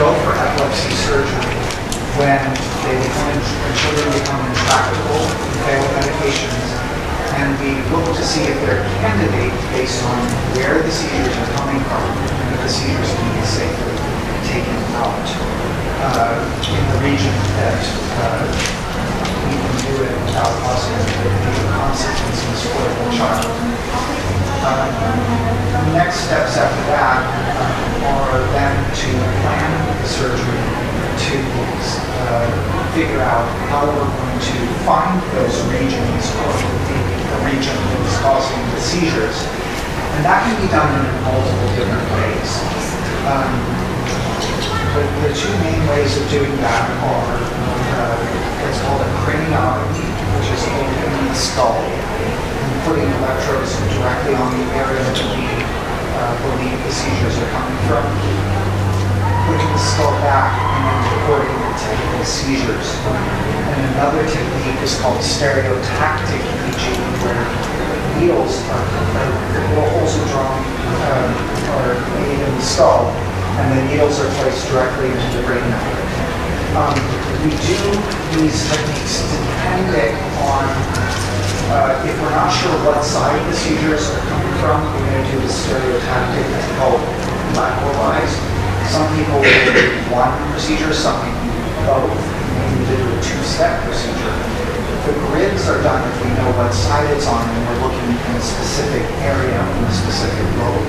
go for epilepsy surgery when children become intractable and fail medications, and we look to see if they're candidates based on where the seizures are coming from and if the seizures can be safely taken out in the region that we can do it without causing major consequences for the child. Next steps after that are then to plan the surgery to figure out how we're going to find those regions or the region that is causing the seizures. And that can be done in multiple different ways. The two main ways of doing that are what's called a craniotomy, which is opening the skull and putting electrodes directly on the area that we believe the seizures are coming from, putting the skull back and then recording the typical seizures. And another technique is called stereotactic EEG, where needles little holes are drawn are made in the skull, and the needles are placed directly into the brain network. We do these techniques depending on if we're not sure what side the seizures are coming from. We're going to do the stereotactic called lateralized. Some people will do one procedure, some people do both. Maybe do a two-step procedure. The grids are done if we know what side it's on and we're looking in a specific area, in a specific lobe.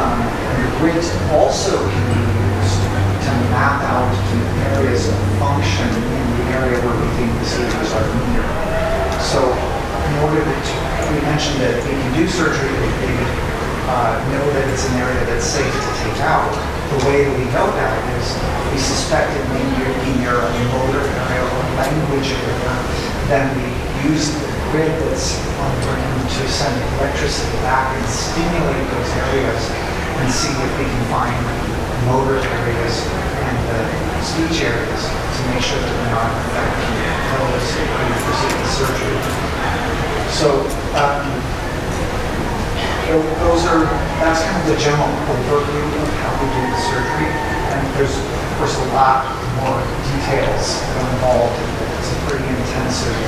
And the grids also can be used to map out the areas of function in the area where we think the seizures are near. So in order to, we mentioned that we can do surgery if we know that it's an area that's safe to take out. The way that we know that is we suspect it may be near a motor area or language area. Then we use the grid that's on the brain to send electricity back and stimulate those areas and see if we can find motor areas and the speech areas to make sure that we're not affecting those when we proceed with surgery. So that's kind of the general overview of how we do the surgery. And there's, of course, a lot more details that are involved. It's a pretty intensive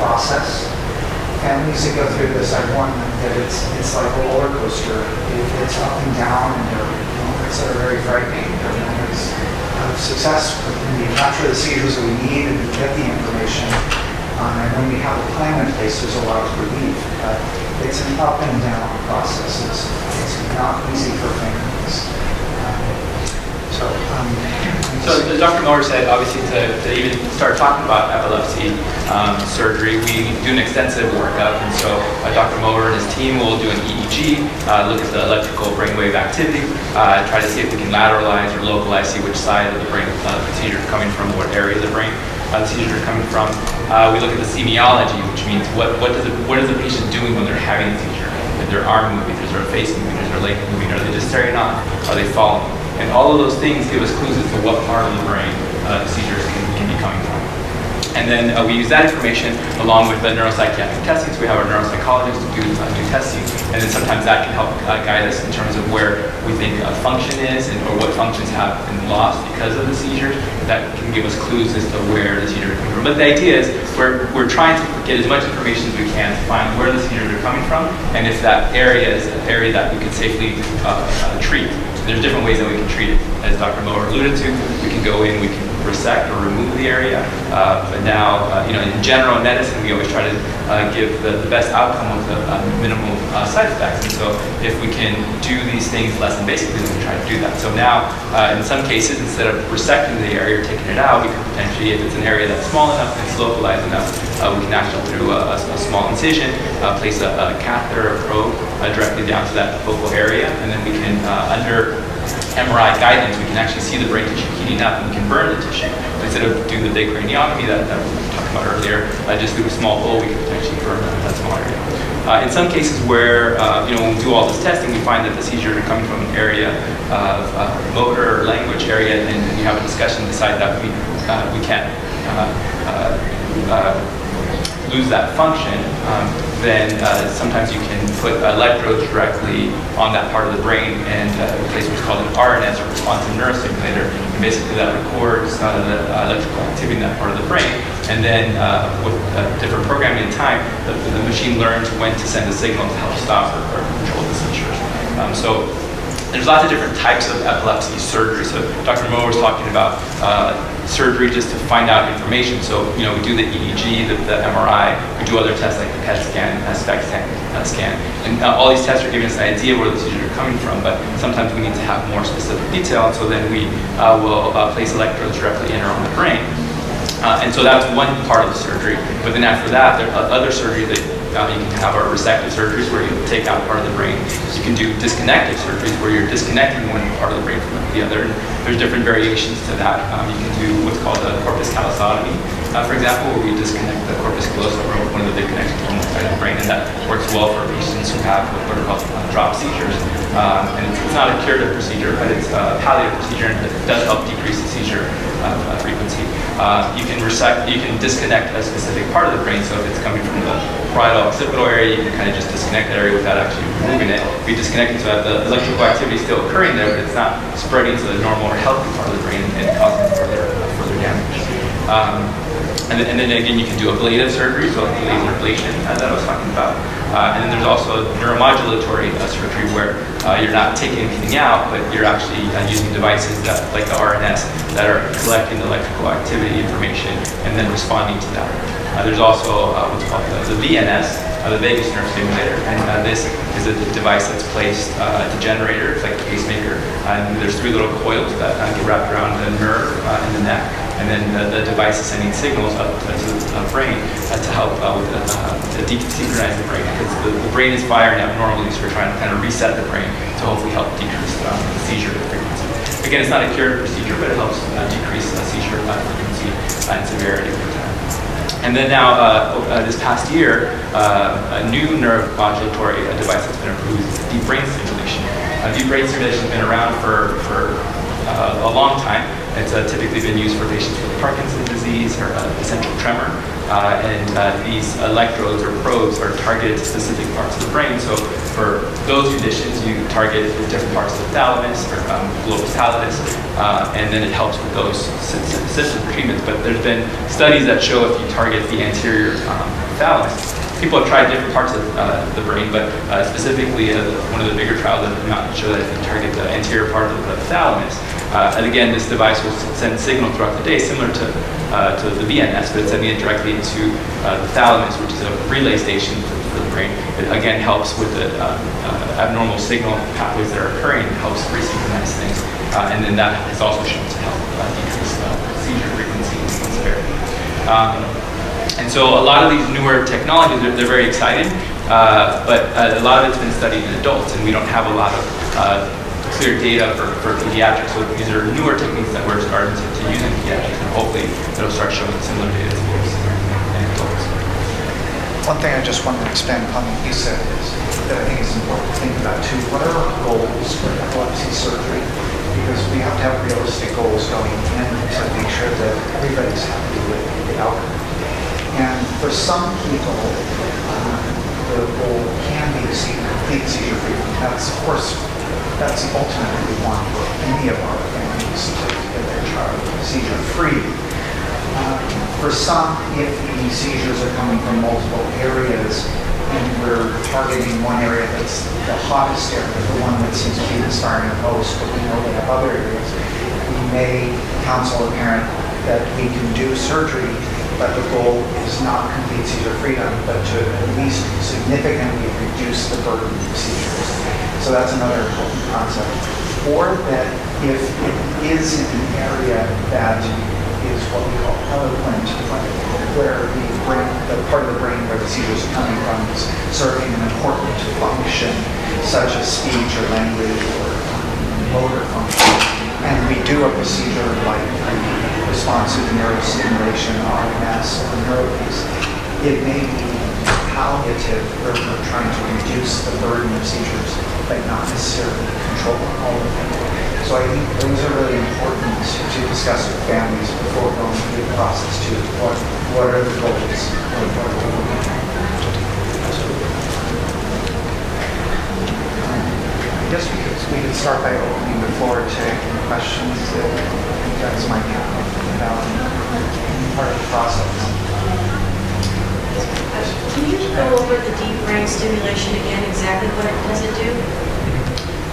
process. Families that go through this, I warn them that it's like a roller coaster. It's up and down, and there are moments that are very frightening. There are moments of success when we capture the seizures that we need and we get the information. And when we have a plan in place, there's a lot of relief. It's an up and down process. It's not easy for families. So as Dr. Mower said, obviously to even start talking about epilepsy surgery, we do an extensive workup, and so Dr. Mower and his team will do an EEG, look at the electrical brainwave activity, try to see if we can lateralize or localize, see which side of the brain the seizure is coming from, what area of the brain the seizures are coming from. We look at the semiology, which means what is the patient doing when they're having a seizure? Is their arm moving? Is their face moving? Is their leg moving? Are they just staring on? Are they following? And all of those things give us clues as to what part of the brain the seizures can be coming from. And then we use that information along with the neuropsychiatric testing. So we have our neuropsychologists do new testing, and then sometimes that can help guide us in terms of where we think a function is or what functions have been lost because of the seizures. That can give us clues as to where the seizures are coming from. But the idea is we're trying to get as much information as we can to find where the seizures are coming from, and if that area is an area that we could safely treat. There's different ways that we can treat it. As Dr. Mower alluded to, we can go in, we can resect or remove the area. But now, in general medicine, we always try to give the best outcome with the minimal side effects. And so if we can do these things less invasively, then we try to do that. So now, in some cases, instead of resecting the area or taking it out, we can potentially, if it's an area that's small enough and it's localized enough, we can actually, through a small incision, place a catheter or probe directly down to that focal area, and then we can, under MRI guidance, we can actually see the brain tissue heating up, and we can burn the tissue. Instead of doing the big craniotomy that we talked about earlier, just through a small hole, we can potentially burn that small area. In some cases where, when we do all this testing, we find that the seizures are coming from an area of motor or language area, and we have a discussion to decide that we can lose that function, then sometimes you can put electrodes directly on that part of the brain and replace what's called an RNS, or responsive neurostimulator. And basically that records the electrical activity in that part of the brain. And then with different programming and time, the machine learns when to send a signal to help stop or control the seizures. So there's lots of different types of epilepsy surgery. So Dr. Mower was talking about surgery just to find out information. So, we do the EEG, the MRI, we do other tests like the PET scan, SPECT scan. And all these tests are giving us an idea where the seizures are coming from, but sometimes we need to have more specific detail, and so then we will place electrodes directly in or on the brain. And so that's one part of the surgery. But then after that, there are other surgery that you can have are resective surgeries where you take out part of the brain. You can do disconnective surgeries where you're disconnecting one part of the brain from the other. And there's different variations to that. You can do what's called a corpus callosotomy, for example, where we disconnect the corpus callosum, or one of the big connections on the side of the brain, and that works well for patients who have what are called drop seizures. And it's not a curative procedure, but it's a palliative procedure, and it does help decrease the seizure frequency. You can disconnect a specific part of the brain, so if it's coming from the parietal occipital area, you can kind of just disconnect that area without actually removing it. If you disconnect it so that the electrical activity is still occurring there, but it's not spreading to the normal or healthy part of the brain and causing further damage. And then again, you can do ablative surgery, so like laser ablation that I was talking about. And then there's also neuromodulatory surgery where you're not taking anything out, but you're actually using devices that, like the RNS, that are collecting the electrical activity information and then responding to that. There's also what's called the VNS, the vagus nerve stimulator, and this is a device that's placed at the generator. It's like a pacemaker, and there's 3 little coils that get wrapped around the nerve in the neck, and then the device is sending signals up to the brain to help to desynchronize the brain, because the brain is firing abnormally, so we're trying to kind of reset the brain to hopefully help decrease the seizure frequency. Again, it's not a curative procedure, but it helps decrease seizure frequency and severity over time. And then now, this past year, a new neuromodulatory device that's been approved is deep brain stimulation. Deep brain stimulation has been around for a long time. It's typically been used for patients with Parkinson's disease or essential tremor. And these electrodes or probes are targeted to specific parts of the brain. So for those conditions, you target different parts of the thalamus or globus pallidus, and then it helps with those symptom treatments. But there's been studies that show if you target the anterior thalamus, people have tried different parts of the brain, but specifically one of the bigger trials that came out showed that if you target the anterior part of the thalamus, and again, this device will send signal throughout the day, similar to the VNS, but it's sending it directly into the thalamus, which is a relay station for the brain. It again helps with the abnormal signal pathways that are occurring, it helps resynchronize things, and then that is also shown to help decrease seizure frequency and severity. And so a lot of these newer technologies, they're very exciting, but a lot of it's been studied in adults, and we don't have a lot of clear data for pediatrics. So these are newer techniques that we're starting to use in pediatrics, and hopefully it'll start showing similar data to those in adults. One thing I just want to expand upon what you said is that I think is important to think about too. What are our goals for epilepsy surgery? Because we have to have realistic goals going in to make sure that everybody's happy with the outcome. And for some people, the goal can be to see complete seizure freedom. That's, of course, that's the ultimate we want for any of our families to get their child seizure-free. For some, if the seizures are coming from multiple areas and we're targeting one area that's the hottest area, the one that seems to be inspiring the most, but we know we have other areas, we may counsel a parent that we can do surgery, but the goal is not complete seizure freedom, but to at least significantly reduce the burden of seizures. So that's another important concept. Or that if it is in an area that is what we call eloquent, where the part of the brain where the seizures are coming from is serving an important function, such as speech or language or motor function, and we do a procedure like responsive neurostimulation, RNS, or neuropiece, it may be palliative, where we're trying to reduce the burden of seizures, but not necessarily control all of them. So I think those are really important to discuss with families before going through the process too. What are the goals? What are we looking at? I guess we could start by opening the floor to any questions that you guys might have about any part of the process. Can you go over the deep brain stimulation again, exactly what does it do?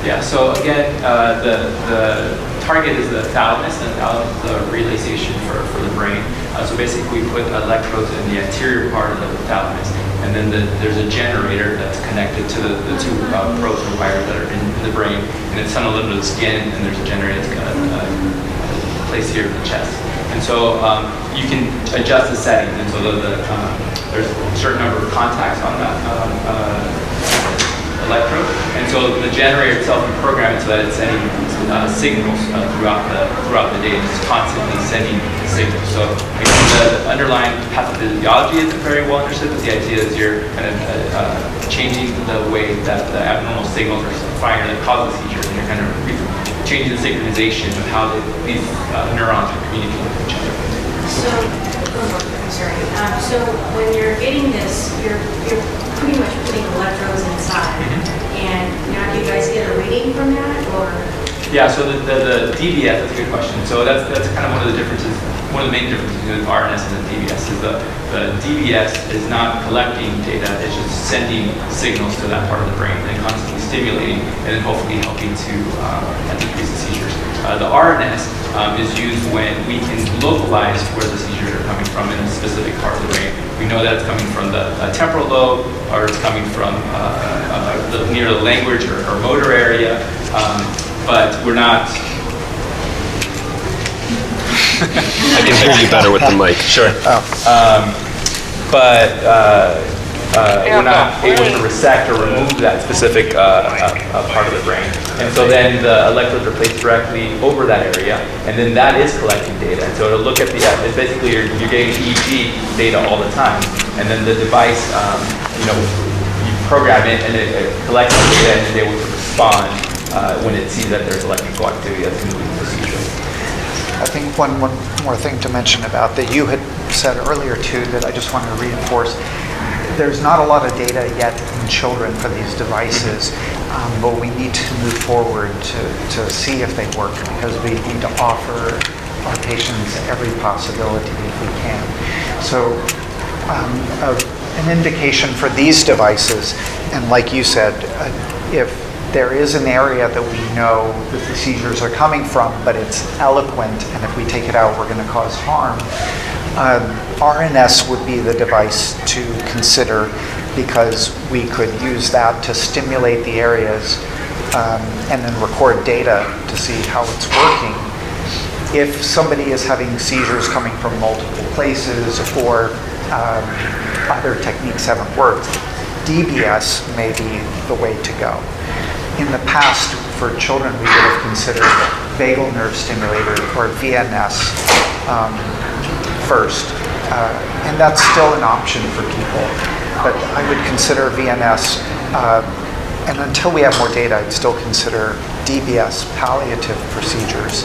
Yeah, so again, the target is the thalamus, and the thalamus is the relay station for the brain. So basically we put electrodes in the anterior part of the thalamus, and then there's a generator that's connected to the two probes or wires that are in the brain, and it's tunneled under the skin, and there's a generator that's placed here in the chest. And so you can adjust the settings, and so there's a certain number of contacts on that electrode, and so the generator itself, you program it so that it's sending signals throughout the day. It's constantly sending signals. So again, the underlying pathophysiology isn't very well understood, but the idea is you're kind of changing the way that the abnormal signals are firing that cause the seizure, and you're kind of changing the synchronization of how these neurons are communicating with each other. So, I'm sorry. So when you're getting this, you're pretty much putting electrodes inside, and now do you guys get a reading from that, or? Yeah, so the DBS, that's a good question. So that's kind of one of the differences, one of the main differences between RNS and the DBS is the DBS is not collecting data, it's just sending signals to that part of the brain and constantly stimulating and then hopefully helping to decrease the seizures. The RNS is used when we can localize where the seizures are coming from in a specific part of the brain. We know that it's coming from the temporal lobe, or it's coming from near the language or motor area, but we're not. I can hear you better with the mic. Sure. We're not able to resect or remove that specific part of the brain. And so then the electrodes are placed directly over that area, and then that is collecting data. And so it'll look at it's basically you're getting EEG data all the time. And then the device, you program it, and it collects the data, and it's able to respond when it sees that there's electrical activity that's moving the seizure. I think one more thing to mention about that you had said earlier too that I just wanted to reinforce. There's not a lot of data yet in children for these devices, but we need to move forward to see if they work, because we need to offer our patients every possibility if we can. So an indication for these devices, and like you said, if there is an area that we know that the seizures are coming from, but it's eloquent, and if we take it out, we're going to cause harm, RNS would be the device to consider, because we could use that to stimulate the areas and then record data to see how it's working. If somebody is having seizures coming from multiple places or other techniques haven't worked, DBS may be the way to go. In the past, for children, we would have considered vagal nerve stimulator, or VNS, first. And that's still an option for people. But I would consider VNS, and until we have more data, I'd still consider DBS, palliative procedures.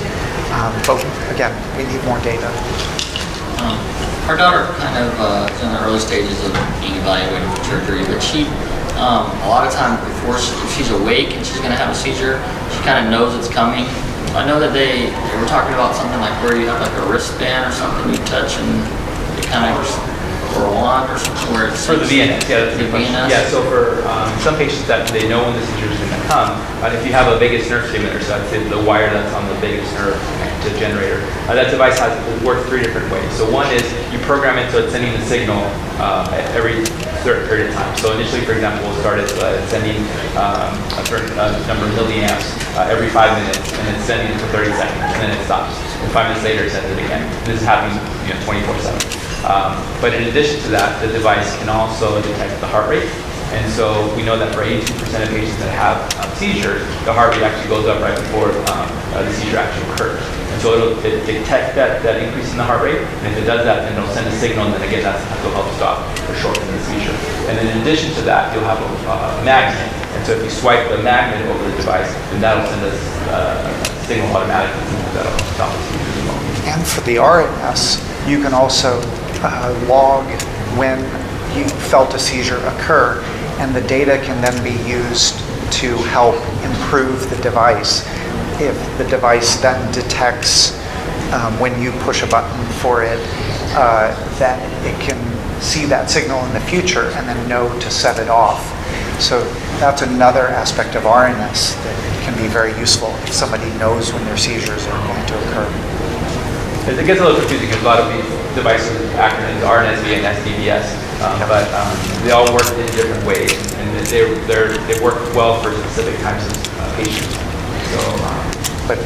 But again, we need more data. Our daughter kind of is in the early stages of being evaluated for surgery, but she, a lot of times before, if she's awake and she's going to have a seizure, she kind of knows it's coming. I know that they were talking about something like where you have like a wristband or something you touch and it kind of, or a wand or something where it's... For the VNS, yeah, that's a good question. VNS? Yeah, so for some patients that they know when the seizure is going to come, if you have a vagus nerve stimulator, so that's the wire that's on the vagus nerve to the generator, that device works 3 different ways. So one is you program it so it's sending the signal at every certain period of time. So initially, for example, we'll start it sending a certain number of milliamps every 5 minutes, and then sending it for 30 seconds, and then it stops. And 5 minutes later, it sends it again. And this is happening 24/7. But in addition to that, the device can also detect the heart rate. And so we know that for 82% of patients that have seizures, the heart rate actually goes up right before the seizure actually occurs. And so it'll detect that increase in the heart rate, and if it does that, then it'll send a signal, and then again, that'll help stop or shorten the seizure. And then in addition to that, you'll have a magnet, And so if you swipe the magnet over the device, then that'll send us a signal automatically that'll stop the seizure as well. And for the RNS, you can also log when you felt a seizure occur, and the data can then be used to help improve the device. If the device then detects when you push a button for it, that it can see that signal in the future and then know to set it off. So that's another aspect of RNS that can be very useful if somebody knows when their seizures are going to occur. It gets a little confusing because a lot of these devices, acronyms, RNS, VNS, DBS, but they all work in different ways, and they work well for specific types of patients. So, But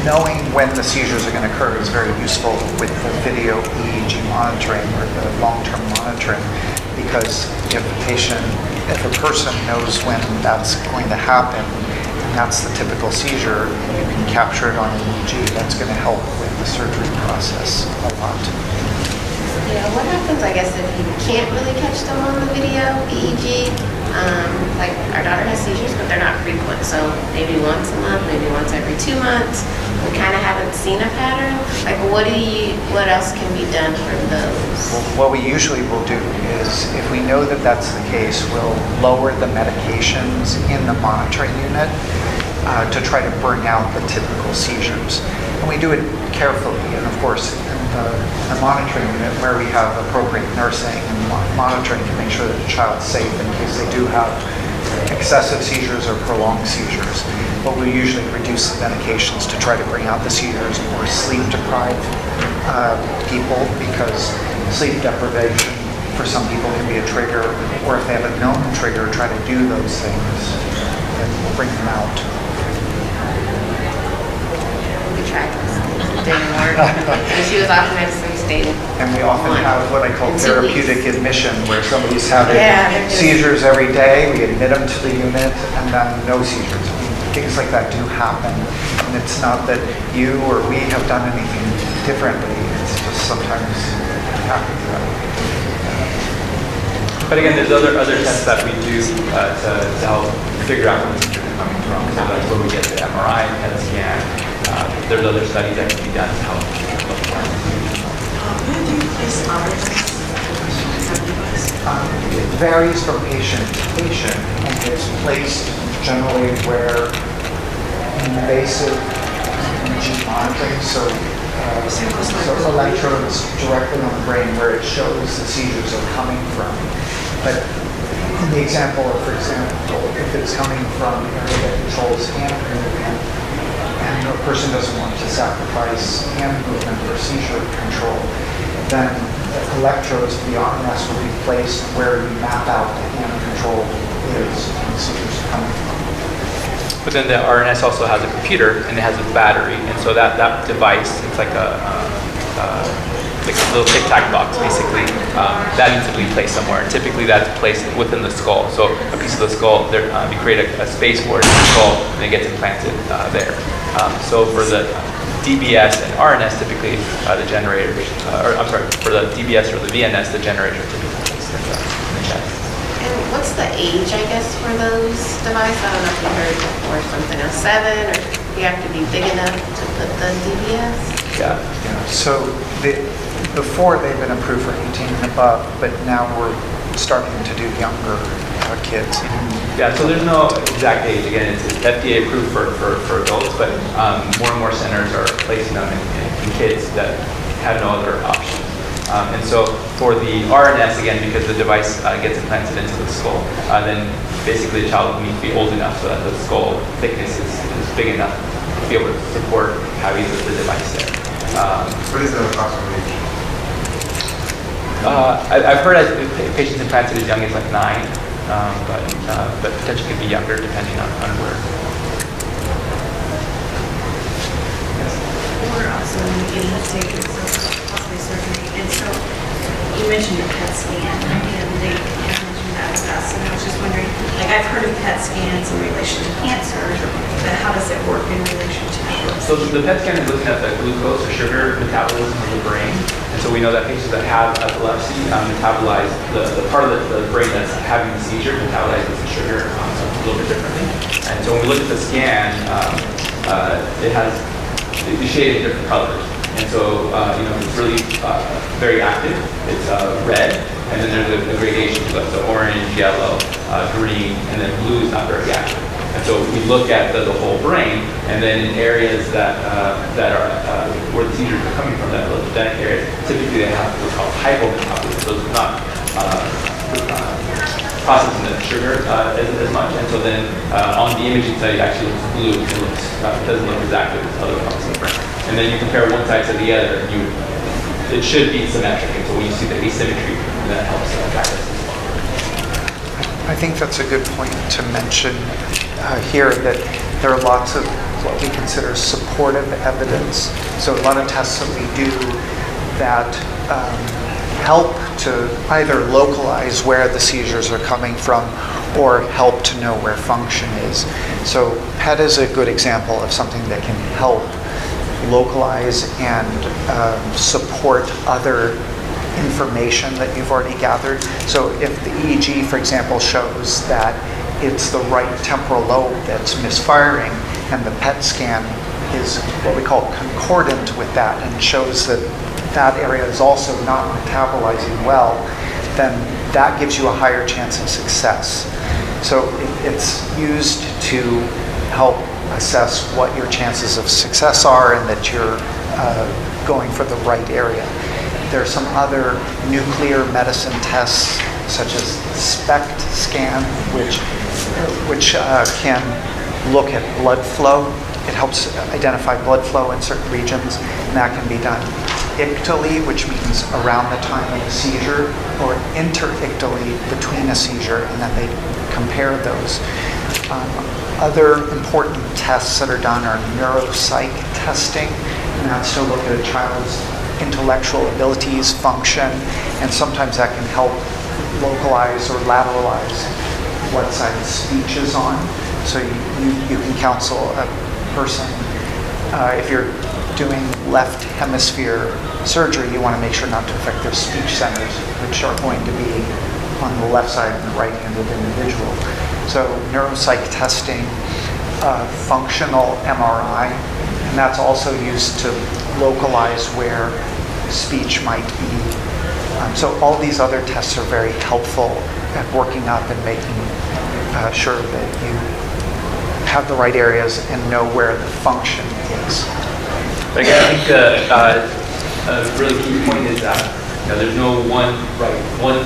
knowing when the seizures are going to occur is very useful with the video EEG monitoring or the long-term monitoring, because if a person knows when that's going to happen, and that's the typical seizure, and you can capture it on an EEG, that's going to help with the surgery process a lot. Yeah, what happens, I guess, if you can't really catch them on the video, EEG? Like, our daughter has seizures, but they're not frequent, so maybe once a month, maybe once every 2 months. We kind of haven't seen a pattern. Like, what else can be done for those? Well, what we usually will do is, if we know that that's the case, we'll lower the medications in the monitoring unit to try to bring out the typical seizures. And we do it carefully, and of course, in the monitoring unit where we have appropriate nursing and monitoring to make sure that the child's safe in case they do have excessive seizures or prolonged seizures. But we usually reduce the medications to try to bring out the seizures or sleep-deprived people, because sleep deprivation for some people can be a trigger, or if they have a known trigger, try to do those things and bring them out. We tried this. It didn't work. And she was off medicine, stayed. And we often have what I call In 2 weeks. therapeutic admission, where somebody's having Yeah, they're just- seizures every day, we admit them to the unit, and then no seizures. I mean, things like that do happen, and it's not that you or we have done anything differently, it's just sometimes it happens that way. but again, there's other tests that we do to help figure out where the seizures are coming from. So that's where we get the MRI, PET scan. There's other studies that can be done to help. Where do you place RNS? It varies from patient to patient, and it's placed generally where invasive EEG monitoring, so electrodes directly on the brain where it shows the seizures are coming from. But in the example, for example, if it's coming from an area that controls hand movement, and a person doesn't want to sacrifice hand movement for seizure control, then the electrodes for the RNS will be placed where you map out the hand control is and the seizures are coming from. But then the RNS also has a computer and it has a battery, and so that device, it's like a little tic-tac box basically, that needs to be placed somewhere. And typically that's placed within the skull. So a piece of the skull, you create a space for it in the skull, and it gets implanted there. So for the DBS and RNS, typically the generators, for the DBS or the VNS, the generators are typically placed in the chest. And what's the age, I guess, for those devices? I don't know if you heard before, something else, 7, or you have to be big enough to put the DBS? Yeah. So before they've been approved for 18 and above, but now we're starting to do younger kids. Yeah, so there's no exact age. Again, it's FDA approved for adults, but more and more centers are placing them in kids that have no other options. And so for the RNS, again, because the device gets implanted into the skull, then basically the child needs to be old enough so that the skull thickness is big enough to be able to support having the device there. What is the approximate age? I've heard patients implanted as young as like 9, but potentially could be younger depending on where. Or also getting taken for possibly surgery. And so you mentioned the PET scan. The other day, I mentioned to assess, and I was just wondering, like, I've heard of PET scans in relation to cancer, but how does it work in relation to epilepsy? So the PET scan is looking at the glucose or sugar metabolism of the brain. And so we know that patients that have epilepsy metabolize the part of the brain that's having the seizure metabolizes the sugar a little bit differently. And so when we look at the scan, it's shaded in different colors. And so, it's really very active. It's red, and then there's a gradation to it. So orange, yellow, green, and then blue is not very active. And so we look at the whole brain, and then in areas that are where the seizures are coming from, that lymphogenic areas, typically they have what's called hypometabolism. So it's not processing the sugar as much. And so then on the imaging side, it actually looks blue. It doesn't look as active as other parts of the brain. And then you compare one side to the other, it should be symmetric. And so when you see the asymmetry, that helps guide us. I think that's a good point to mention here, that there are lots of what we consider supportive evidence. So a lot of tests that we do that help to either localize where the seizures are coming from or help to know where function is. So PET is a good example of something that can help localize and support other information that you've already gathered. So if the EEG, for example, shows that it's the right temporal lobe that's misfiring, and the PET scan is what we call concordant with that and shows that that area is also not metabolizing well, then that gives you a higher chance of success. So it's used to help assess what your chances of success are and that you're going for the right area. There are some other nuclear medicine tests, such as SPECT scan, which can look at blood flow. It helps identify blood flow in certain regions, and that can be done ictally, which means around the time of the seizure, or interictally between a seizure, and then they compare those. Other important tests that are done are neuropsych testing, and that's to look at a child's intellectual abilities, function, and sometimes that can help localize or lateralize what side of speech is on. So you can counsel a person, if you're doing left hemisphere surgery, you want to make sure not to affect their speech centers, which are going to be on the left side of the right-handed individual. So neuropsych testing, functional MRI, and that's also used to localize where speech might be. So all these other tests are very helpful at working up and making sure that you have the right areas and know where the function is. I think a really key point is that there's no one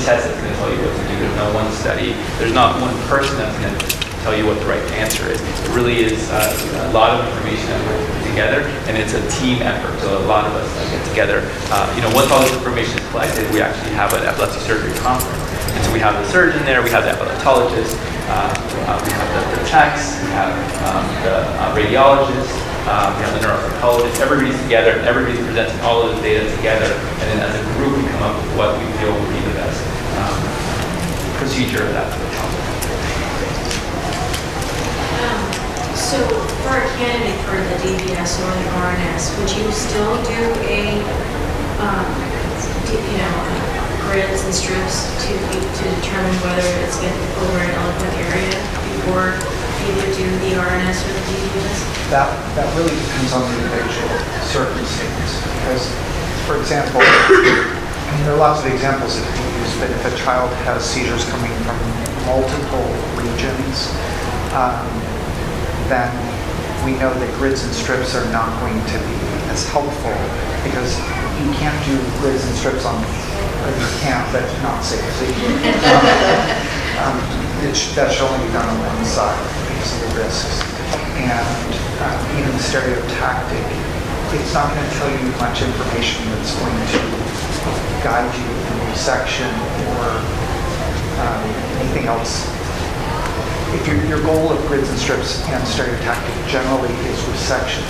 test that's going to tell you what to do. There's no one study. There's not one person that's going to tell you what the right answer is. It really is a lot of information that we're putting together, and it's a team effort. So a lot of us get together. Once all this information is collected, we actually have an epilepsy surgery conference. And so we have the surgeon there, we have the epileptologist, we have the techs, we have the radiologist, we have the neuropsychologist. Everybody's together, everybody's presenting all of the data together, and then as a group we come up with what we feel would be the best procedure of that for the child. So for a candidate for the DBS or the RNS, would you still do a, grids and strips to determine whether it's been over an eloquent area before you would do the RNS or the DBS? That really depends on the individual circumstance. Because, for example, there are lots of examples that can be used, but if a child has seizures coming from multiple regions, then we know that grids and strips are not going to be as helpful, because you can't do grids and strips on, or you can, but not safely. That should only be done on one side because of the risks. And even stereotactic, it's not going to tell you much information that's going to guide you in resection or anything else. If your goal of grids and strips and stereotactic generally is resection,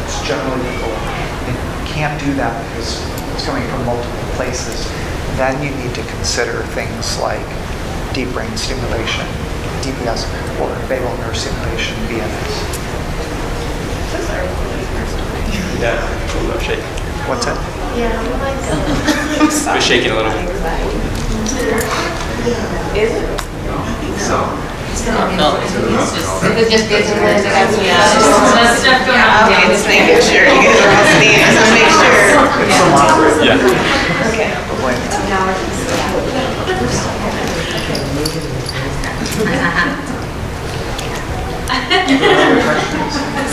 it's generally the goal. And you can't do that because it's coming from multiple places. Then you need to consider things like deep brain stimulation, DBS, or vagal nerve stimulation, VNS. Yeah, a little shake. What's that? Yeah, I like We're shaking a little bit. Is it? No, Is it just Disneyland that has me out? Less stuff going on. Okay, just making sure you guys are all seeing, just to make sure. It's for moderate. Yeah. Okay.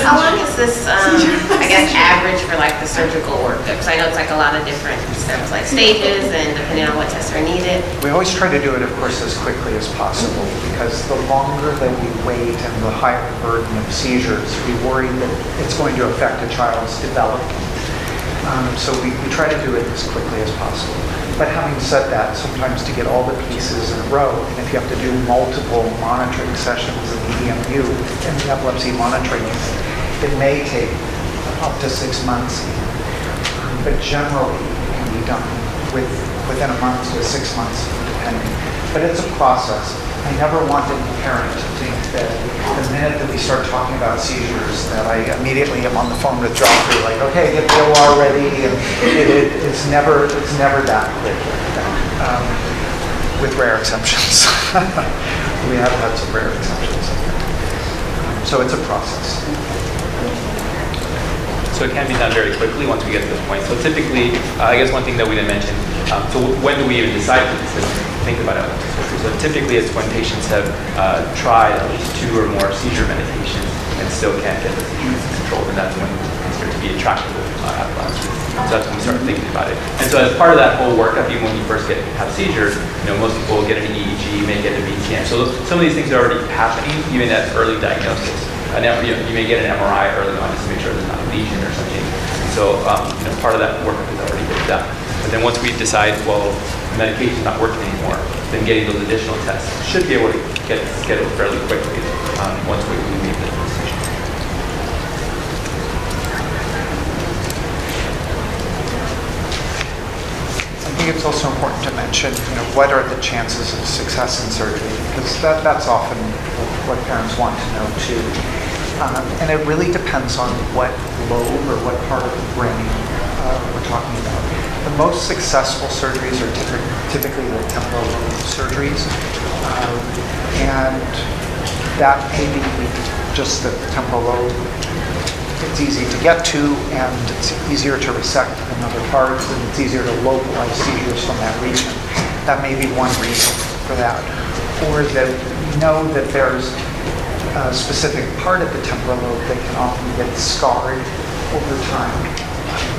How long is this, I guess, average for like the surgical work? Because I know it's like a lot of different steps, like stages, and depending on what tests are needed. We always try to do it, of course, as quickly as possible, because the longer that we wait and the higher burden of seizures, we worry that it's going to affect a child's development. So we try to do it as quickly as possible. But having said that, sometimes to get all the pieces in a row, and if you have to do multiple monitoring sessions in the EMU, in the epilepsy monitoring unit, it may take up to 6 months. But generally, it can be done within a month to 6 months, depending. But it's a process. I never want any parent to think that the minute that we start talking about seizures, that I immediately am on the phone with Joffre, like, okay, get the OR ready, and it's never that quick. With rare exceptions. We have had some rare exceptions. So it's a process. So it can be done very quickly once we get to this point. So typically, I guess one thing that we didn't mention, so when do we even decide to think about it? So typically it's when patients have tried at least 2 or more seizure medications and still can't get the seizures controlled, and that's when it starts to be intractable epilepsy. So that's when we start thinking about it. And so as part of that whole workup, even when you first have seizures, most people will get an EEG, may get a VTM. So some of these things are already happening, even at early diagnosis. And now, you may get an MRI early on just to make sure there's not a lesion or something. And so part of that workup has already been done. But then once we decide, well, the medication's not working anymore, then getting those additional tests should be able to get scheduled fairly quickly once we make the decision. I think it's also important to mention, what are the chances of success in surgery? Because that's often what parents want to know too. And it really depends on what lobe or what part of the brain we're talking about. The most successful surgeries are typically the temporal lobe surgeries. And that may be just the temporal lobe. It's easy to get to, and it's easier to resect than other parts, and it's easier to localize seizures from that region. That may be one reason for that. Or that we know that there's a specific part of the temporal lobe that can often get scarred over time.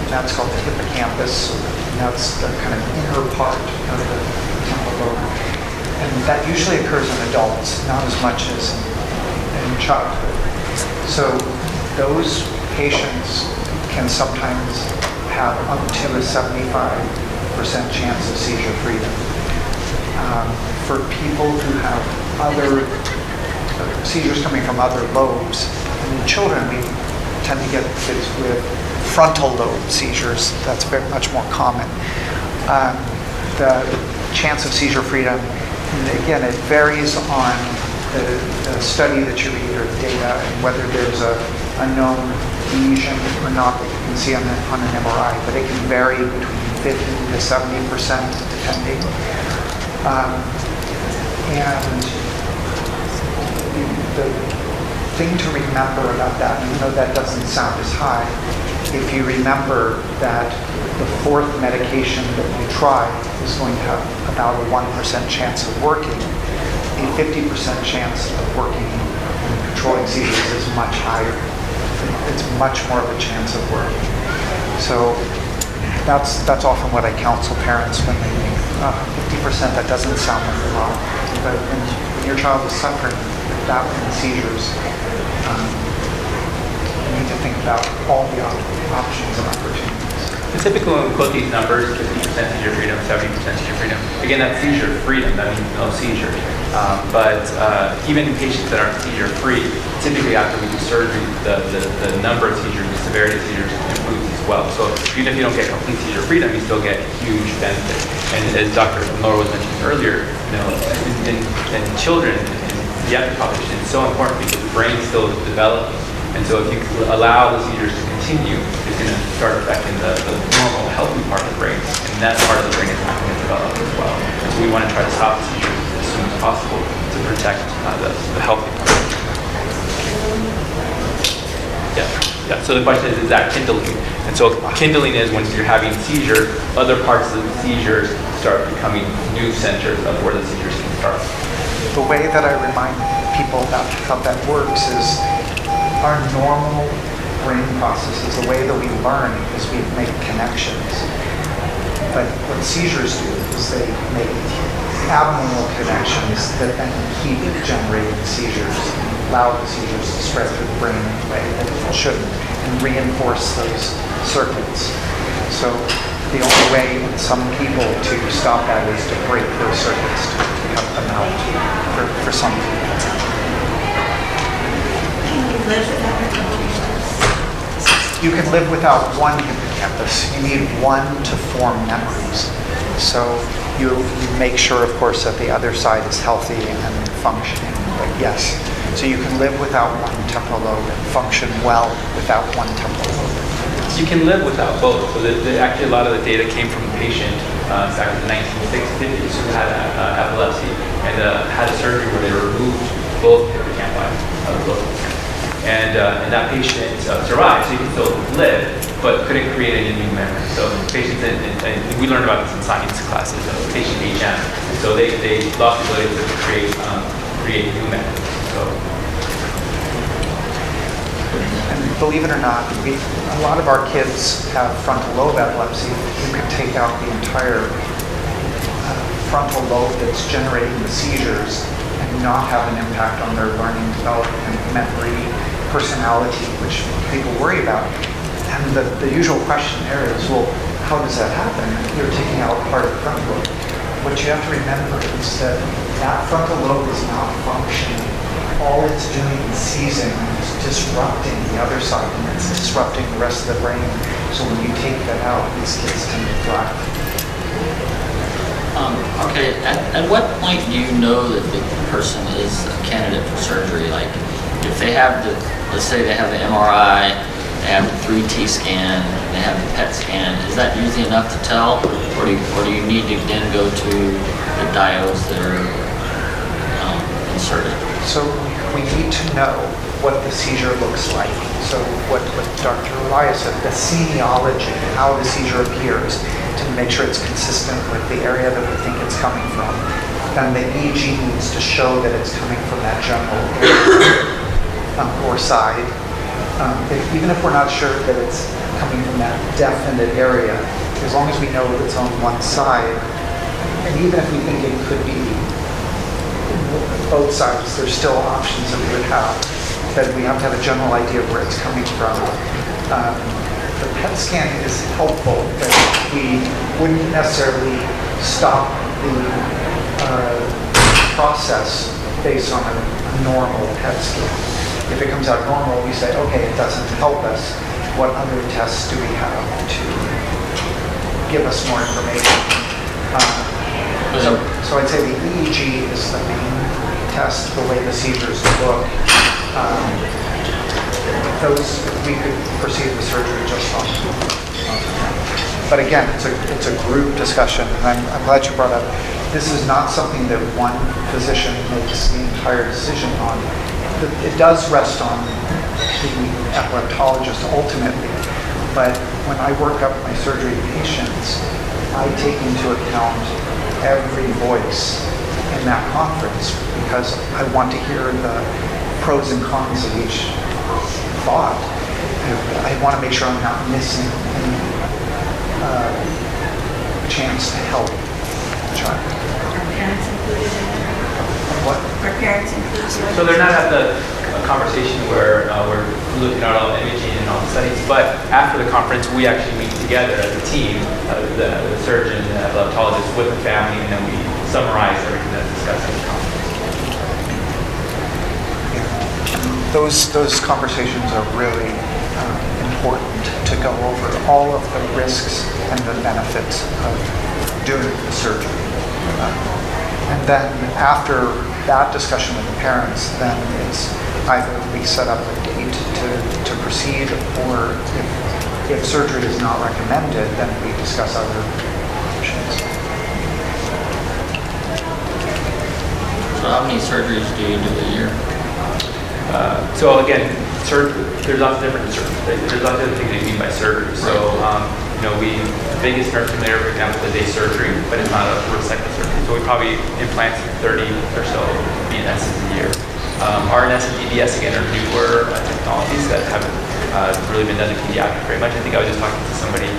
That's called the hippocampus, and that's the kind of inner part of the temporal lobe. And that usually occurs in adults, not as much as in childhood. So those patients can sometimes have up to a 75% chance of seizure freedom. For people who have other seizures coming from other lobes, and in children we tend to get kids with frontal lobe seizures. That's very much more common. The chance of seizure freedom, and again, it varies on the study that you read or the data, and whether there's a known lesion or not that you can see on an MRI, but it can vary between 50 to 70% depending. And the thing to remember about that, even though that doesn't sound as high, if you remember that the fourth medication that you try is going to have about a 1% chance of working, a 50% chance of working and controlling seizures is much higher. It's much more of a chance of working. So that's often what I counsel parents when they think 50%, that doesn't sound like a lot. But when your child is suffering with that many seizures, you need to think about all the options and opportunities. And typically when we quote these numbers, 50% seizure freedom, 70% seizure freedom, again, that's seizure freedom, that means no seizures. But even in patients that aren't seizure-free, typically after we do surgery, the number of seizures, the severity of seizures improves as well. So even if you don't get complete seizure freedom, you still get huge benefit. And as Dr. Mower was mentioning earlier, in children, in pediatric population, it's so important because the brain is still developing. And so if you allow the seizures to continue, it's going to start affecting the normal, healthy part of the brain. And that part of the brain is not going to develop as well. And so we want to try to stop the seizures as soon as possible to protect the healthy part. Yeah. So the question is that kindling? And so kindling is when you're having seizure, other parts of the seizures start becoming new centers of where the seizures can start. The way that I remind people about how that works is our normal brain processes, the way that we learn is we make connections. But what seizures do is they make abnormal connections that then keep generating seizures, allow the seizures to spread through the brain in a way that it shouldn't, and reinforce those circuits. So the only way in some people to stop that is to break those circuits, to cut them out for some people. You can live without one hippocampus. You need one to form memories. So you make sure, of course, that the other side is healthy and functioning. But yes, so you can live without one temporal lobe and function well without one temporal lobe. You can live without both. So actually, a lot of the data came from a patient back in the 1950s who had epilepsy and had a surgery where they removed both hippocampi of both. And that patient survived, so he could still live, but couldn't create any new memories. So patients, and we learned about this in science classes, patient HM. So they lost the ability to create new memories. So. And believe it or not, a lot of our kids have frontal lobe epilepsy. You could take out the entire frontal lobe that's generating the seizures and not have an impact on their learning, development, memory, personality, which people worry about. And the usual question there is, well, how does that happen? You're taking out part of the frontal lobe. What you have to remember is that frontal lobe is not functioning. All it's doing is seizing, it's disrupting the other side, and it's disrupting the rest of the brain. So when you take that out, these kids tend to thrive. Okay, at what point do you know that the person is a candidate for surgery? Like, if they have let's say they have the MRI, they have the 3T scan, they have the PET scan, is that usually enough to tell? Or do you need to then go to the diodes that are inserted? So we need to know what the seizure looks like. So what Dr. Olaya said, the semiology, how the seizure appears, to make sure it's consistent with the area that we think it's coming from. Then the EEG needs to show that it's coming from that general area or side. Even if we're not sure that it's coming from that definite area, as long as we know that it's on one side, and even if we think it could be both sides, there's still options that we would have, that we have to have a general idea of where it's coming from. The PET scan is helpful, but we wouldn't necessarily stop the process based on a normal PET scan. If it comes out normal, we say, okay, it doesn't help us. What other tests do we have to give us more information? So I'd say the EEG is the main test, the way the seizures look. Those we could proceed with surgery just on. But again, it's a group discussion, and I'm glad you brought up. This is not something that one physician makes the entire decision on. It does rest on the epileptologist ultimately, but when I work up my surgery patients, I take into account every voice in that conference because I want to hear the pros and cons of each thought. I want to make sure I'm not missing any chance to help the child. Are parents included in it? What? Are parents included? So they're not at the conversation where we're looking at all the imaging and all the studies, but after the conference, we actually meet together as a team, the surgeon, the epileptologist with the family, and then we summarize everything that's discussed in the conference. those conversations are really important to go over all of the risks and the benefits of doing the surgery. And then after that discussion with the parents, then it's either we set up a date to proceed, or if surgery is not recommended, then we discuss other options. So how many surgeries do you do a year? So again, there's lots of different surgeries. There's lots of things that you mean by surgery. So, the biggest nerve stimulator, for example, is a surgery, but it's not a resective surgery. So we probably implant 30 or so BNSs a year. RNS and DBS, again, are newer technologies that haven't really been done in pediatrics very much. I think I was just talking to somebody,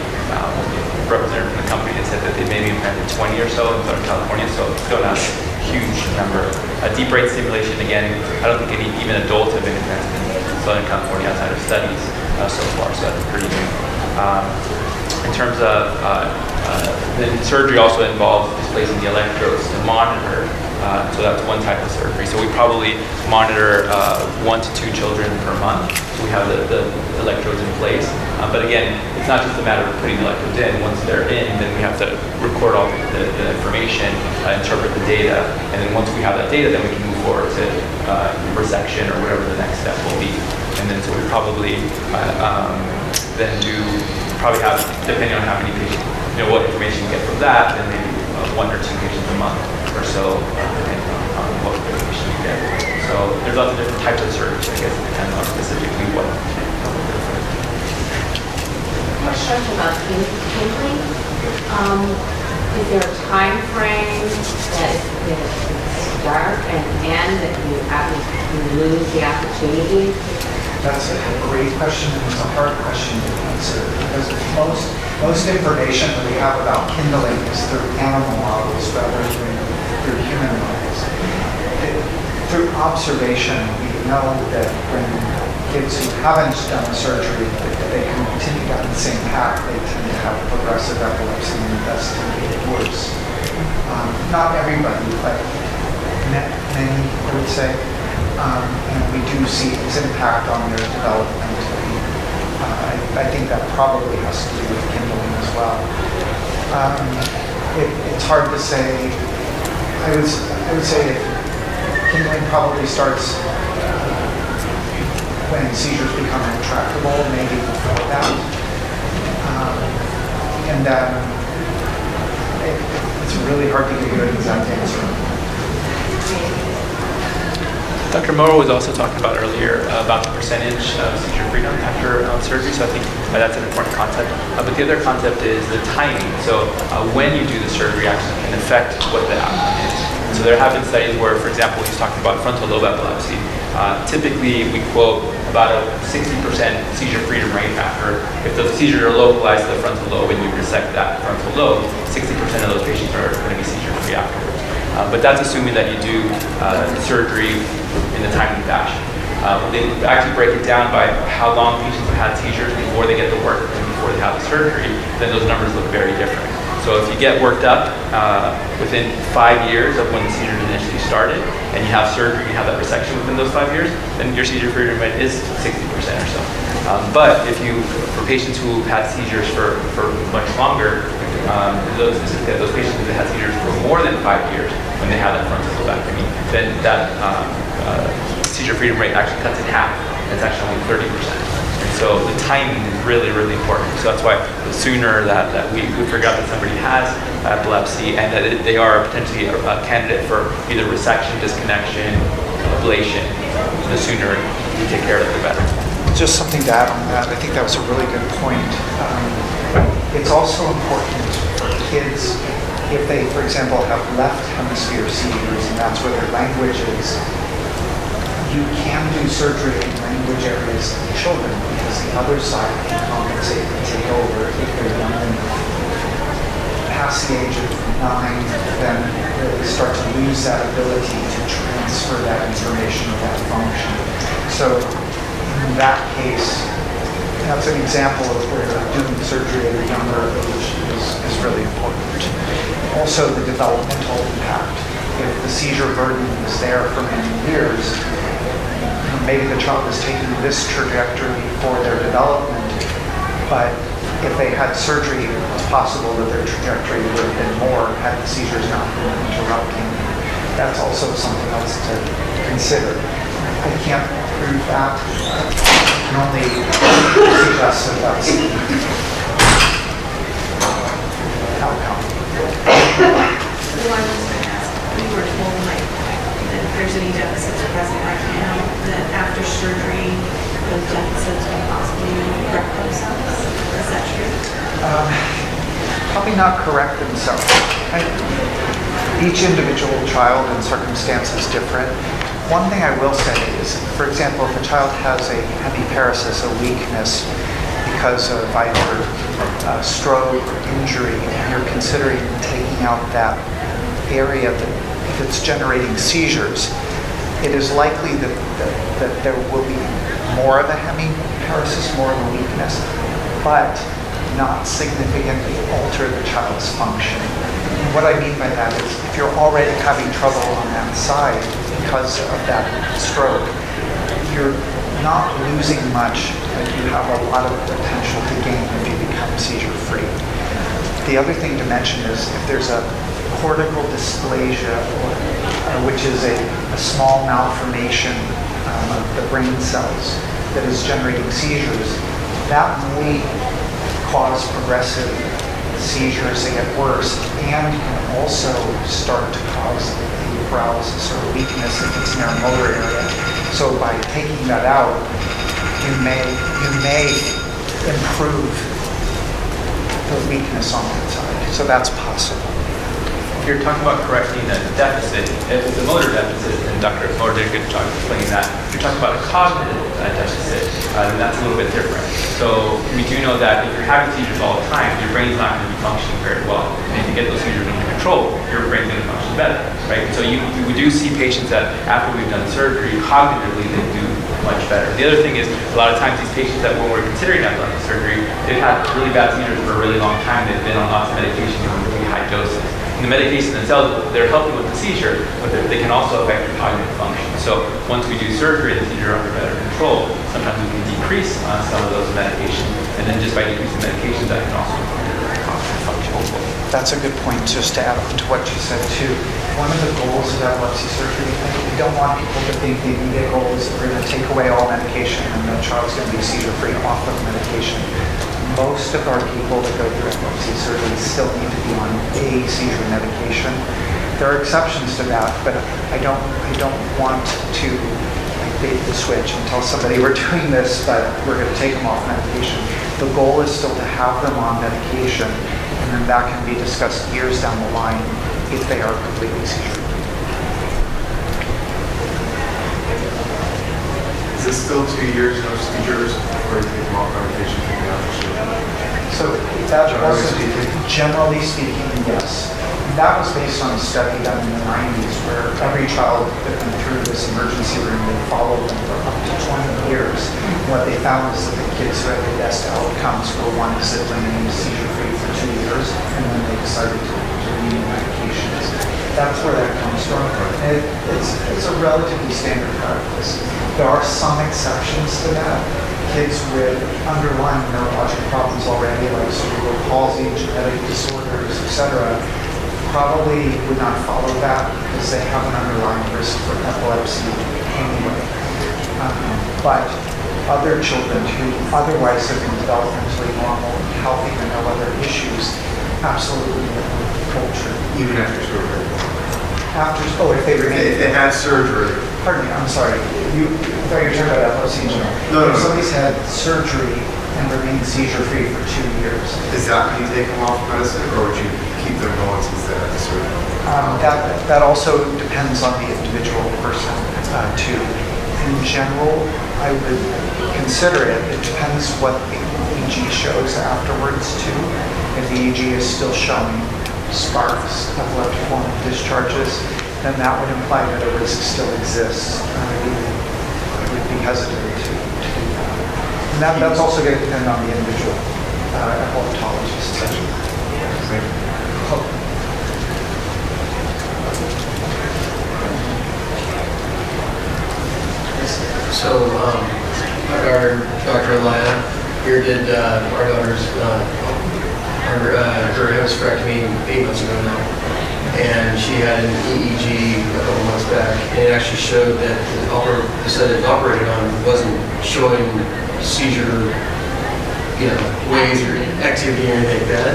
representative from the company, that said that they maybe implanted 20 or so in Southern California, so it's still not a huge number. Deep brain stimulation, again, I don't think even adults have been implanted in Southern California outside of studies so far, so that's pretty new. In terms of the surgery also involves displacing the electrodes to monitor, so that's one type of surgery. So we probably monitor 1 to 2 children per month. So we have the electrodes in place. But again, it's not just a matter of putting the electrodes in. Once they're in, then we have to record all the information, interpret the data, and then once we have that data, then we can move forward to resection or whatever the next step will be. And then so we probably then probably have, depending on how many patients, what information we get from that, then maybe 1 or 2 patients a month or so, depending on what information you get. So there's lots of different types of surgery, I guess, depending on specifically what. Question about kindling. Is there a time frame that it's dark and end that you lose the opportunity? That's a great question, and it's a hard question to answer, because most information that we have about kindling is through animal models rather than through human models. Through observation, we know that when kids who haven't done surgery, they continue down the same path, they tend to have progressive epilepsy and thus tend to get worse. Not everybody, but many, I would say. And we do see its impact on their development. I think that probably has to do with kindling as well. It's hard to say. I would say kindling probably starts when seizures become intractable, maybe before that. And then it's really hard to give you an exact answer. Dr. Mower was also talking about earlier about the percentage of seizure freedom after surgery, so I think that's an important concept. But the other concept is the timing. So when you do the surgery actually can affect what the outcome is. So there have been studies where, for example, he's talking about frontal lobe epilepsy. Typically, we quote about a 60% seizure freedom rate after, if the seizures are localized to the frontal lobe and you resect that frontal lobe, 60% of those patients are going to be seizure free afterwards. But that's assuming that you do surgery in a timely fashion. They actually break it down by how long patients have had seizures before they get the work and before they have the surgery, then those numbers look very different. So if you get worked up within 5 years of when the seizures initially started, and you have surgery, you have that resection within those 5 years, then your seizure freedom rate is 60% or so. But for patients who have had seizures for much longer, those patients who had seizures for more than 5 years when they had that frontal lobectomy, then that seizure freedom rate actually cuts in half. It's actually only 30%. And so the timing is really, really important. So that's why the sooner that we figure out that somebody has epilepsy and that they are potentially a candidate for either resection, disconnection, ablation, the sooner we take care of it, the better. Just something to add on that, I think that was a really good point. It's also important for kids if they, for example, have left hemisphere seizures and that's where their language is. You can do surgery in language areas in children because the other side can compensate and take over if they're young enough. Past the age of 9, then they start to lose that ability to transfer that information or that function. So in that case, that's an example of where doing surgery at a younger age is really important. Also, the developmental impact. If the seizure burden is there for many years, maybe the child is taking this trajectory for their development, but if they had surgery, it's possible that their trajectory would have been more had the seizures not been interrupting. That's also something else to consider. I can't prove that. I can only suggest that that's the outcome. So I was just going to ask, we were told like that if there's any deficits present right now, that after surgery, those deficits will possibly correct themselves. Is that true? Probably not correct themselves. Each individual child and circumstance is different. One thing I will say is, for example, if a child has a hemiparesis, a weakness because of either stroke or injury, and you're considering taking out that area that's generating seizures, it is likely that there will be more of a hemiparesis, more of a weakness, but not significantly alter the child's function. And what I mean by that is if you're already having trouble on that side because of that stroke, you're not losing much, but you have a lot of potential to gain if you become seizure-free. The other thing to mention is if there's a cortical dysplasia, which is a small malformation of the brain cells that is generating seizures, that may cause progressive seizures to get worse and can also start to cause paralysis or weakness if it's in their motor area. So by taking that out, you may improve the weakness on that side. So that's possible. If you're talking about correcting a deficit, if it's a motor deficit, and Dr. Mower did a good job explaining that, if you're talking about a cognitive deficit, then that's a little bit different. So we do know that if you're having seizures all the time, your brain's not going to be functioning very well. And if you get those seizures under control, your brain's going to function better, right? So we do see patients that after we've done surgery, cognitively they do much better. The other thing is a lot of times these patients that when we're considering epilepsy surgery, they've had really bad seizures for a really long time. They've been on lots of medication and really high doses. And the medications themselves, they're helping with the seizure, but they can also affect your cognitive function. So once we do surgery and the seizure are under better control, sometimes we can decrease some of those medications. And then just by decreasing medications, that can also improve your cognitive function. That's a good point, just to add on to what you said too. One of the goals of epilepsy surgery, we don't want people to think the immediate goal is that we're going to take away all medication and the child's going to be seizure-free off of medication. Most of our people that go through epilepsy surgery still need to be on a seizure medication. There are exceptions to that, but I don't want to bait the switch and tell somebody we're doing this, but we're going to take them off medication. The goal is still to have them on medication, and then that can be discussed years down the line if they are completely seizure-free. Is this still 2 years, no seizures, before you take them off medication from the after surgery? So that also, generally speaking, yes. And that was based on a study done in the 90s where every child that went through this emergency room, they followed them for up to 20 years. And what they found was that the kids who had the best outcomes were ones that remained seizure-free for 2 years, and then they decided to renew medications. That's where that comes from. And it's a relatively standard practice. There are some exceptions to that. Kids with underlying neurologic problems already, like cerebral palsy, genetic disorders, etc., probably would not follow that because they have an underlying risk for epilepsy anyway. But other children who otherwise have been developmentally normal and healthy and no other issues, absolutely culture. Even after surgery? If they remain. If they had surgery. Pardon me, I'm sorry. I thought you were talking about epilepsy in general. No. If somebody's had surgery and remained seizure-free for 2 years. Is that when you take them off medicine, or would you keep them going since they had the surgery? That also depends on the individual person too. In general, I would consider it. It depends what the EEG shows afterwards too. If the EEG is still showing sparks, epileptiform discharges, then that would imply that a risk still exists. I would be hesitant to do that. And that's also going to depend on the individual epileptologist. please. So, our daughter, Dr. Olaya, here did our daughter's her hysterectomy 8 months ago now, and she had an EEG a couple months back, and it actually showed that the set it operated on wasn't showing seizure, waves or activity or anything like that.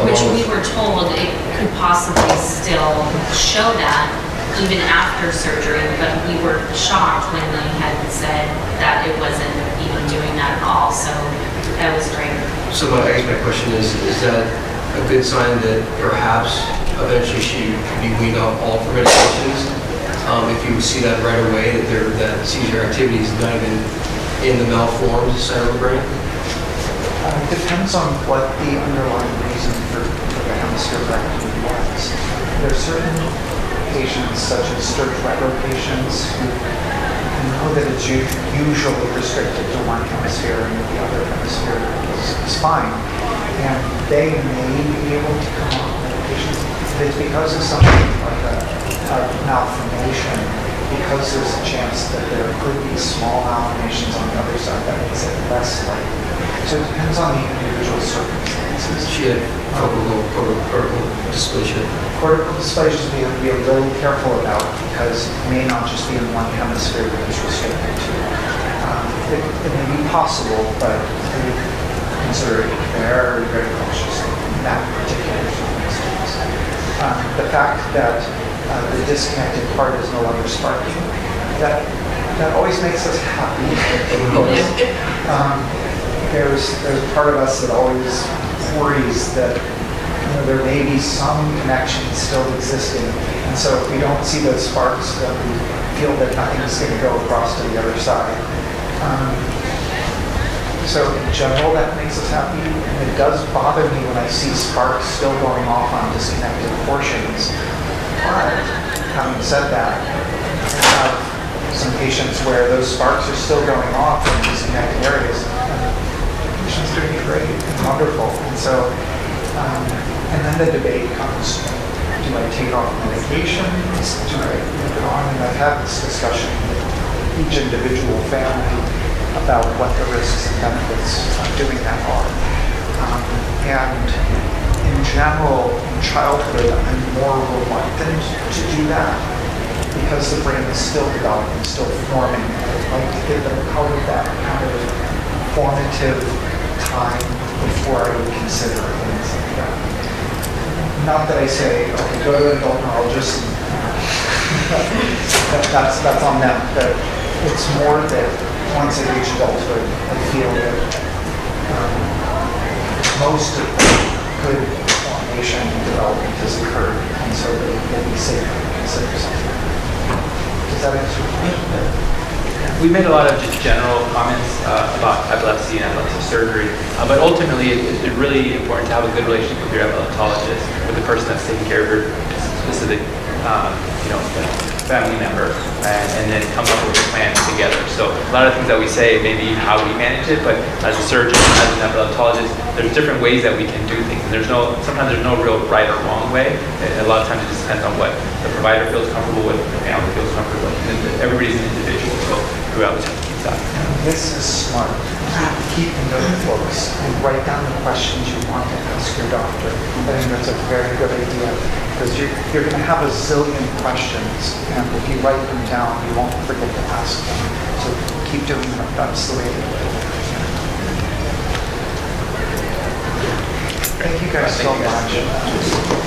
Which we were told it could possibly still show that even after surgery, but we were shocked when they had said that it wasn't even doing that at all, so that was great. So I guess my question is that a good sign that perhaps eventually she could be weaned off all of her medications? If you see that right away, that seizure activity is not even in the malformed side of the brain? It depends on what the underlying reason for the hemispherectomy was. There are certain patients, such as Sturge-Weber patients, who know that it's usually restricted to one hemisphere and the other hemisphere is fine. And they may be able to come off medications. If it's because of something like a malformation, because there's a chance that there could be small malformations on the other side, that makes it less likely. So it depends on the individual circumstances. She had cortical dysplasia. Cortical dysplasia we have to be a little careful about because it may not just be in one hemisphere that it's restricted to. It may be possible, but we consider it very, very cautious in that particular circumstance. The fact that the disconnected part is no longer sparking, that always makes us happy. There's a part of us that always worries that there may be some connection still existing, and so if we don't see those sparks, then we feel that nothing's going to go across to the other side. So in general, that makes us happy. And it does bother me when I see sparks still going off on disconnected portions. But having said that, I have some patients where those sparks are still going off in disconnected areas. Patient's doing great and wonderful. And so, and then the debate comes, do I take off medications? Do I move it on? And I've had this discussion with each individual family about what the risks and benefits of doing that are. And in general, in childhood, I'm more reluctant to do that because the brain is still developing, still forming. I'd like to get them out of that kind of formative time before I would consider things like that. Not that I say, okay, go to an adult neurologist. That's on them. But it's more that once I reach adulthood, I feel that most of the good formation and development has occurred, and so they'll be safe to consider something. Does that answer your question? We made a lot of just general comments about epilepsy and epilepsy surgery, but ultimately it's really important to have a good relationship with your epileptologist, with the person that's taking care of your specific, family member, and then come up with a plan together. So a lot of things that we say may be how we manage it, but as a surgeon, as an epileptologist, there's different ways that we can do things. And sometimes there's no real right or wrong way. A lot of times it just depends on what the provider feels comfortable with, the family feels comfortable with. And everybody's an individual, so we always have to keep that. This is smart. Keep notebooks and write down the questions you want to ask your doctor. I think that's a very good idea because you're going to have a zillion questions, and if you write them down, you won't forget to ask them. So keep doing that. That's the way to do it. Thank you guys so much.